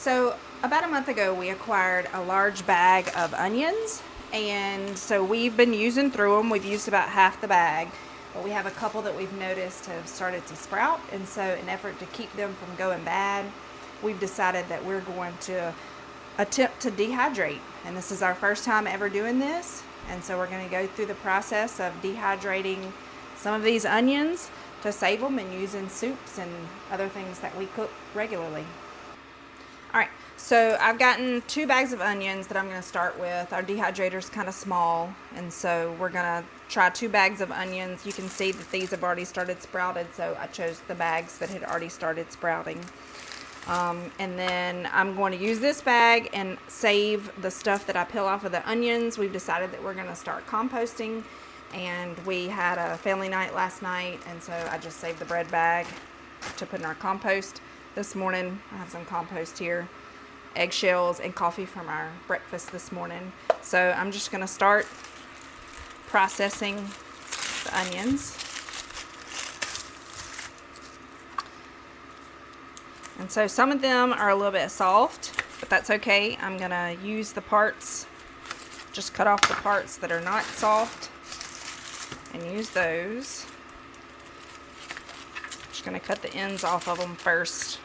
So about a month ago, we acquired a large bag of onions, and so we've been using through them. We've used about half the bag, but we have a couple that we've noticed have started to sprout, and so in an effort to keep them from going bad, we've decided that we're going to attempt to dehydrate. And this is our first time ever doing this, and so we're going to go through the process of dehydrating some of these onions to save them and use in soups and other things that we cook regularly. All right, so I've gotten 2 bags of onions that I'm going to start with. Our dehydrator's kind of small, and so we're going to try 2 bags of onions. You can see that these have already started sprouted, so I chose the bags that had already started sprouting. And then I'm going to use this bag and save the stuff that I peel off of the onions. We've decided that we're going to start composting, and we had a family night last night, and so I just saved the bread bag to put in our compost. This morning I have some compost here, eggshells and coffee from our breakfast this morning. So I'm just going to start processing the onions. And so some of them are a little bit soft, but that's okay. I'm going to use the parts, just cut off the parts that are not soft and use those. Just going to cut the ends off of them first,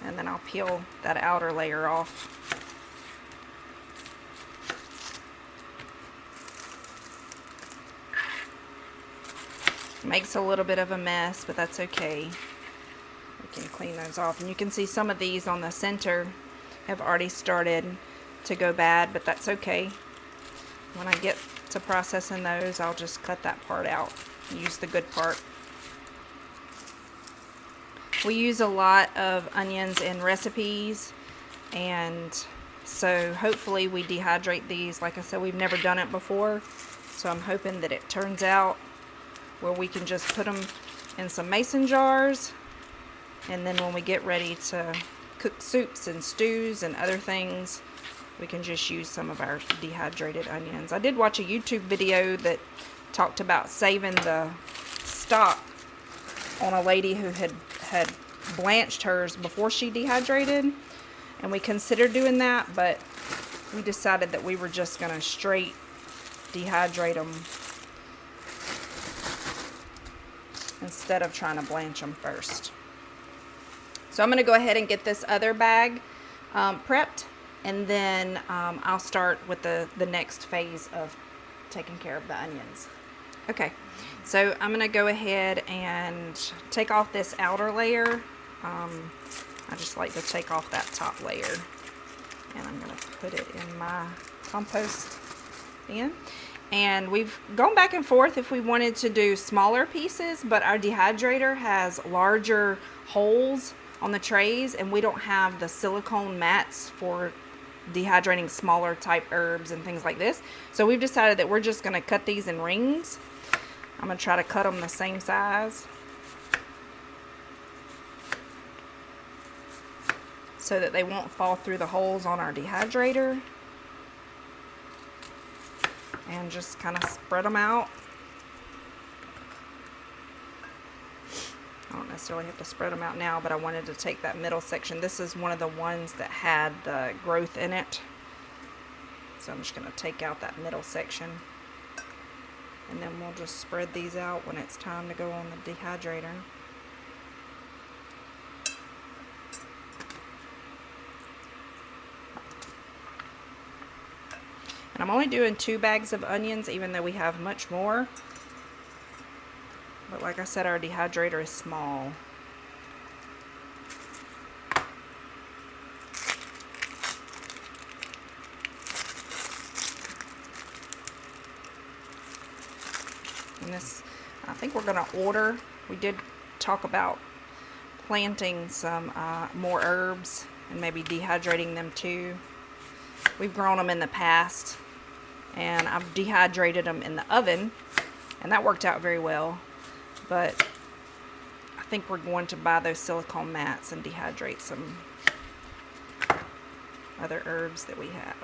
and then I'll peel that outer layer off. Makes a little bit of a mess, but that's okay. We can clean those off, and you can see some of these on the center have already started to go bad, but that's okay. When I get to processing those, I'll just cut that part out and use the good part. We use a lot of onions in recipes, and so hopefully we dehydrate these. Like I said, we've never done it before, so I'm hoping that it turns out where we can just put them in some mason jars, and then when we get ready to cook soups and stews and other things, we can just use some of our dehydrated onions. I did watch a YouTube video that talked about saving the stock on a lady who had blanched hers before she dehydrated, and we considered doing that, but we decided that we were just going to straight dehydrate them instead of trying to blanch them first. So I'm going to go ahead and get this other bag prepped, and then I'll start with the next phase of taking care of the onions. Okay, so I'm going to go ahead and take off this outer layer. I just like to take off that top layer, and I'm going to put it in my compost bin. And we've gone back and forth if we wanted to do smaller pieces, but our dehydrator has larger holes on the trays, and we don't have the silicone mats for dehydrating smaller type herbs and things like this. So we've decided that we're just going to cut these in rings. I'm going to try to cut them the same size so that they won't fall through the holes on our dehydrator, and just kind of spread them out. I don't necessarily have to spread them out now, but I wanted to take that middle section. This is one of the ones that had the growth in it, so I'm just going to take out that middle section, and then we'll just spread these out when it's time to go on the dehydrator. And I'm only doing 2 bags of onions, even though we have much more. But like I said, our dehydrator is small. And this, I think we're going to order. We did talk about planting some more herbs and maybe dehydrating them too. We've grown them in the past, and I've dehydrated them in the oven, and that worked out very well. But I think we're going to buy those silicone mats and dehydrate some other herbs that we have.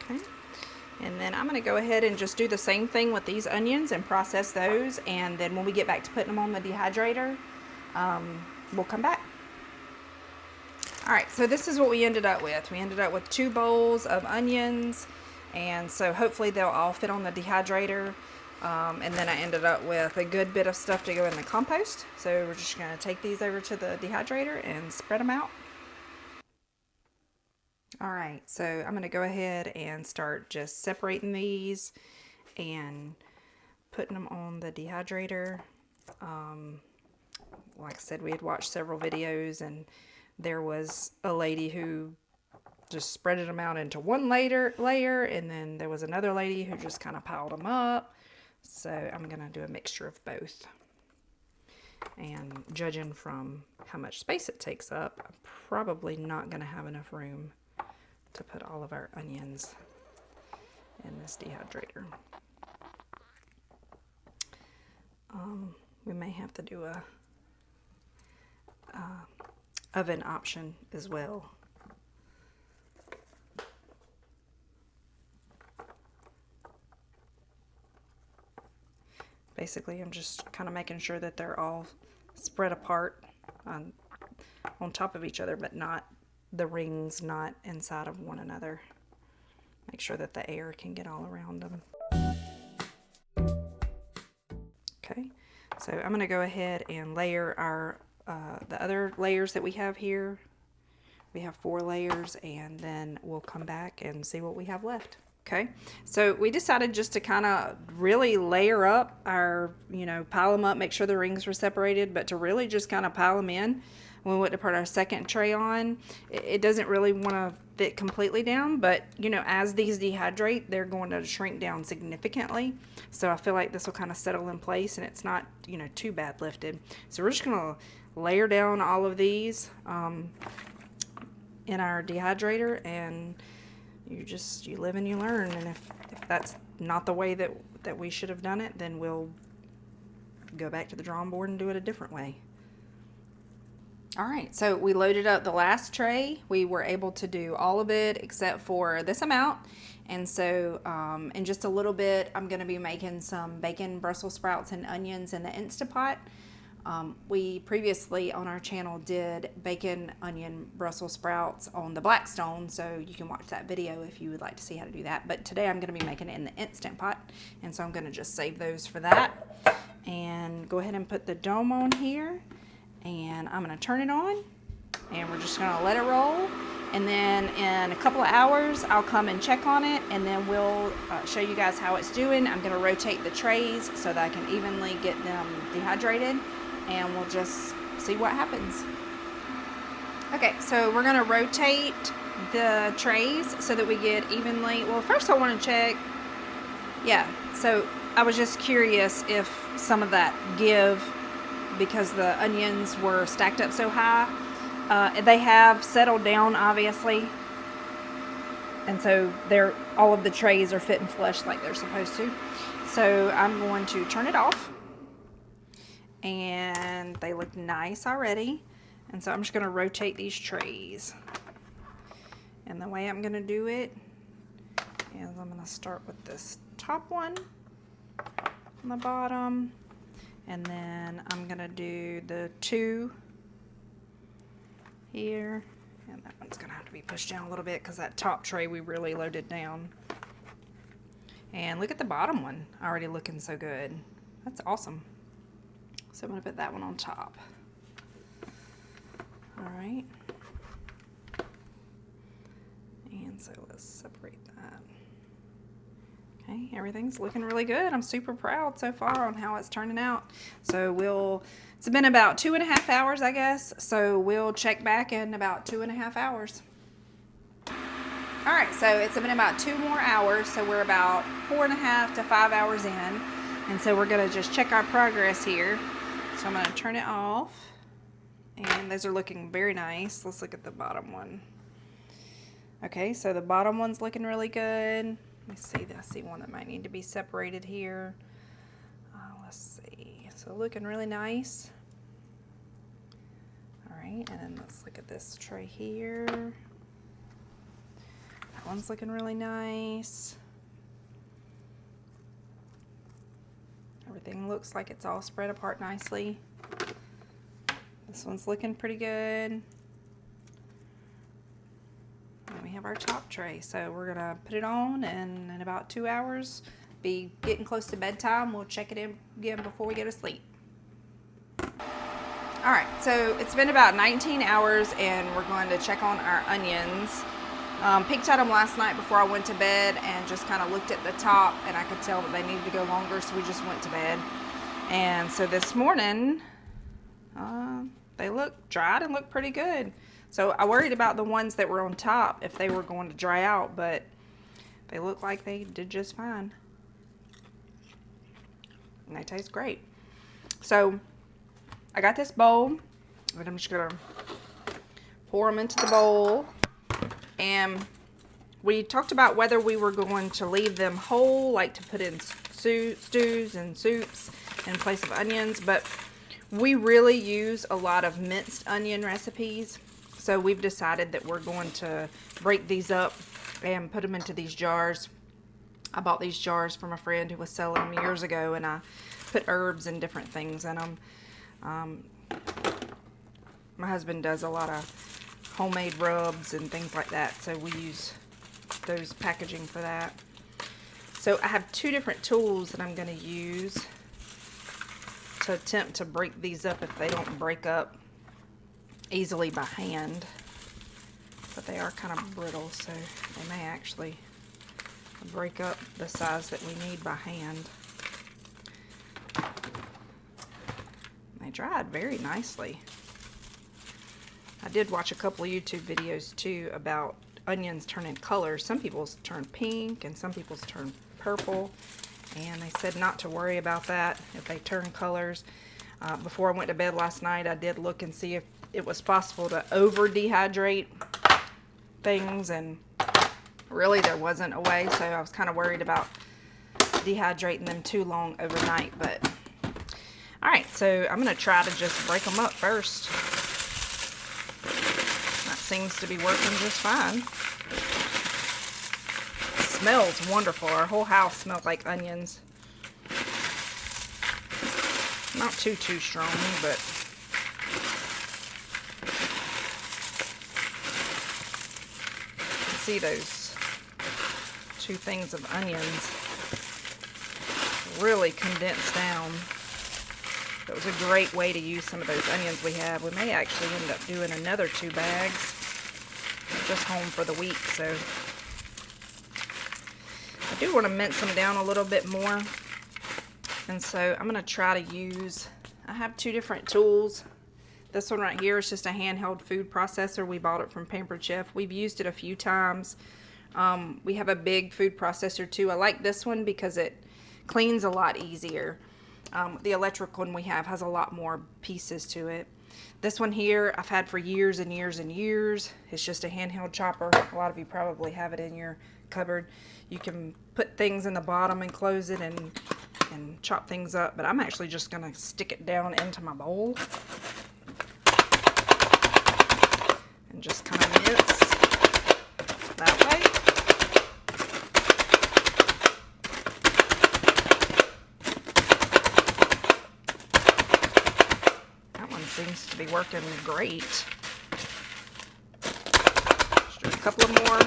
Okay, And then I'm going to go ahead and just do the same thing with these onions and process those. And then when we get back to putting them on the dehydrator, we'll come back. All right, so this is what we ended up with. We ended up with 2 bowls of onions, and so hopefully they'll all fit on the dehydrator. And then I ended up with a good bit of stuff to go in the compost. So we're just going to take these over to the dehydrator and spread them out. All right, so I'm going to go ahead and start just separating these and putting them on the dehydrator. Like I said, we had watched several videos, and there was a lady who just spreaded them out into one layer, and then there was another lady who just kind of piled them up. So I'm going to do a mixture of both. And judging from how much space it takes up, I'm probably not going to have enough room to put all of our onions in this dehydrator. We may have to do a oven option as well. Basically, I'm just kind of making sure that they're all spread apart on top of each other, but not the rings not inside of one another. Make sure that the air can get all around them. Okay, so I'm going to go ahead and layer our the other layers that we have here. We have 4 layers, and then we'll come back and see what we have left. Okay, so we decided just to kind of really layer up our, pile them up, make sure the rings were separated, but to really just kind of pile them in. When we went to put our second tray on, it doesn't really want to fit completely down, but as these dehydrate, they're going to shrink down significantly. So I feel like this will kind of settle in place, and it's not, too bad lifted. So we're just going to layer down all of these in our dehydrator, and you live and you learn. And if that's not the way that we should have done it, then we'll go back to the drawing board and do it a different way. All right, so we loaded up the last tray. We were able to do all of it except for this amount. And so in just a little bit, I'm going to be making some bacon, Brussels sprouts, and onions in the Instant Pot. We previously on our channel did bacon, onion, Brussels sprouts on the Blackstone, so you can watch that video if you would like to see how to do that. But today I'm going to be making it in the Instant Pot, and so I'm going to just save those for that. And go ahead and put the dome on here, and I'm going to turn it on, and we're just going to let it roll. And then in a couple of hours, I'll come and check on it, and then we'll show you guys how it's doing. I'm going to rotate the trays so that I can evenly get them dehydrated, and we'll just see what happens. Okay, so we're going to rotate the trays so that we get evenly. Well, first I want to check. Yeah, so I was just curious if some of that give, because the onions were stacked up so high. They have settled down, obviously, and so all of the trays are fitting flush like they're supposed to. So I'm going to turn it off, and they look nice already. And so I'm just going to rotate these trays. And the way I'm going to do it is I'm going to start with this top one on the bottom, and then I'm going to do the 2 here, and that one's going to have to be pushed down a little bit because that top tray we really loaded down. And look at the bottom one, already looking so good. That's awesome. So I'm going to put that one on top. All right. And so let's separate that. Okay, everything's looking really good. I'm super proud so far on how it's turning out. So it's been about 2.5 hours, I guess. So we'll check back in about 2.5 hours. All right, so it's been about 2 more hours. So we're about 4.5 to 5 hours in. And so we're gonna just check our progress here. So I'm gonna turn it off. And those are looking very nice. Let's look at the bottom one. Okay, so the bottom one's looking really good. Let me see, I see one that might need to be separated here. Let's see, so looking really nice. All right, and then let's look at this tray here. That one's looking really nice. Everything looks like it's all spread apart nicely. This one's looking pretty good. And we have our chop tray. So we're gonna put it on, and in about 2 hours, be getting close to bedtime. We'll check it in again before we go to sleep. All right, so it's been about 19 hours and we're going to check on our onions. Peeked at them last night before I went to bed and just kind of looked at the top, and I could tell that they needed to go longer, so we just went to bed. And so this morning, they look dried and look pretty good. So I worried about the ones that were on top if they were going to dry out, but they look like they did just fine. And they taste great. So I got this bowl, and I'm just gonna pour them into the bowl. And we talked about whether we were going to leave them whole, like to put in stews and soups in place of onions, but we really use a lot of minced onion recipes. So we've decided that we're going to break these up and put them into these jars. I bought these jars from a friend who was selling them years ago, and I put herbs and different things in them. My husband does a lot of homemade rubs and things like that, so we use those packaging for that. So I have 2 different tools that I'm going to use to attempt to break these up if they don't break up easily by hand, but they are kind of brittle, so they may actually break up the size that we need by hand. They dried very nicely. I did watch a couple of YouTube videos too about onions turning colors. Some people's turn pink and some people's turn purple, and they said not to worry about that if they turn colors. Before I went to bed last night, I did look and see if it was possible to over dehydrate things, and really there wasn't a way, so I was kind of worried about dehydrating them too long overnight. But all right, so I'm going to try to just break them up first. Seems to be working just fine. It smells wonderful. Our whole house smells like onions. Not too strong, but you can see those 2 things of onions really condensed down. That was a great way to use some of those onions we have. We may actually end up doing another 2 bags. We're just home for the week, so I do want to mince them down a little bit more. And so I'm going to try to use, I have 2 different tools. This one right here is just a handheld food processor. We bought it from Pampered Chef. We've used it a few times. We have a big food processor too. I like this one because it cleans a lot easier. The electric one we have has a lot more pieces to it. This one here I've had for years and years and years. It's just a handheld chopper. A lot of you probably have it in your cupboard. You can put things in the bottom and close it and chop things up, but I'm actually just going to stick it down into my bowl and just kind of mince that way. Seems to be working great. Just do a couple of more.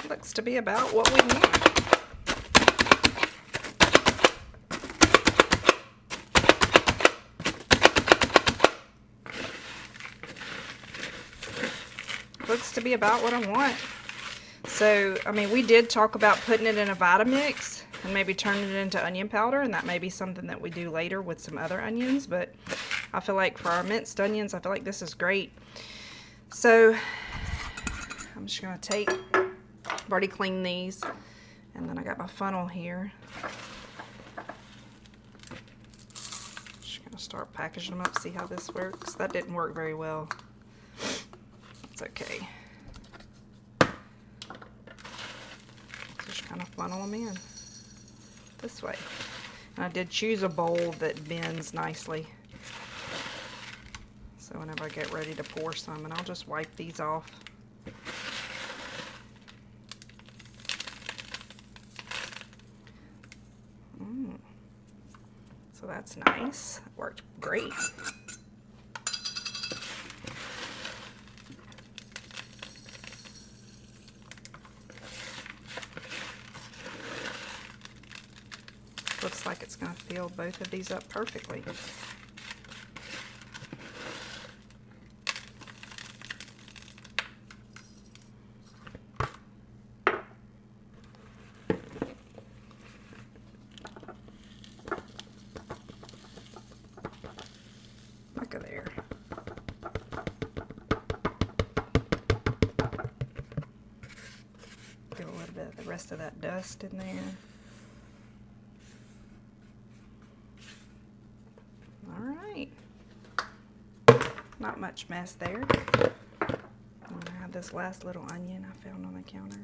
Looks to be about what we need. Looks to be about what I want. So, I mean, we did talk about putting it in a Vitamix and maybe turning it into onion powder, and that may be something that we do later with some other onions, but I feel like for our minced onions, I feel like this is great. So, I'm just going to take, I've already cleaned these, and then I got my funnel here. Just going to start packaging them up, see how this works. That didn't work very well. It's okay. Just kind of funnel them in this way. And I did choose a bowl that bends nicely. So whenever I get ready to pour some, and I'll just wipe these off. So that's nice. Worked great. Looks like it's going to fill both of these up perfectly. Look at there. Get a little bit of the rest of that dust in there. Not much mess there. I have this last little onion I found on the counter.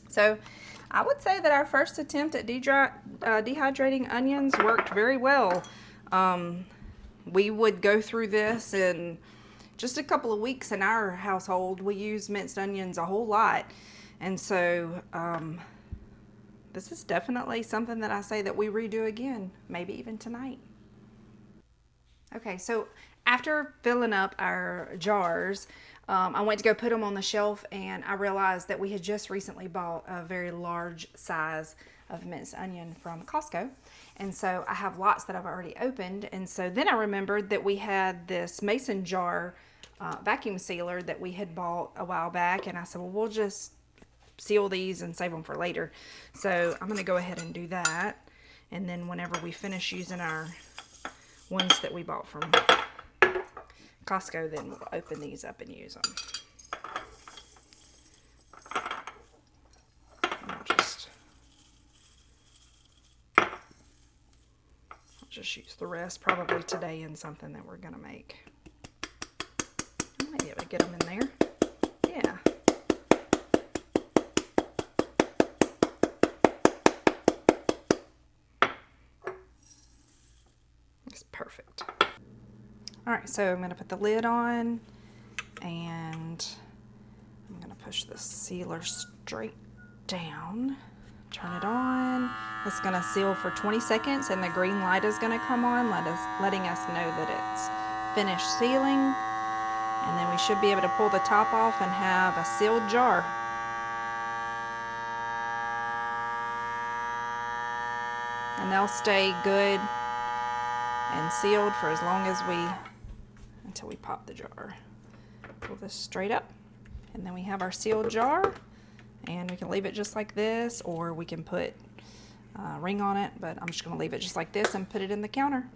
So I would say that our first attempt at dehydrating onions worked very well. We would go through this in just a couple of weeks in our household. We use minced onions a whole lot. And so this is definitely something that I say that we redo again, maybe even tonight. Okay, so after filling up our jars, I went to go put them on the shelf, and I realized that we had just recently bought a very large size of minced onion from Costco. And so I have lots that I've already opened. And so then I remembered that we had this mason jar vacuum sealer that we had bought a while back. And I said, well, we'll just seal these and save them for later. So I'm going to go ahead and do that. And then whenever we finish using our ones that we bought from Costco, then we'll open these up and use them. I'll just use the rest probably today in something that we're going to make. I might be able to get them in there. Yeah. It's perfect. All right, so I'm going to put the lid on, and I'm going to push the sealer straight down. Turn it on. It's going to seal for 20 seconds, and the green light is going to come on, letting us know that it's finished sealing. And then we should be able to pull the top off and have a sealed jar. And they'll stay good and sealed for as long as until we pop the jar. Pull this straight up, and then we have our sealed jar, and we can leave it just like this, or we can put a ring on it, but I'm just going to leave it just like this and put it in the counter.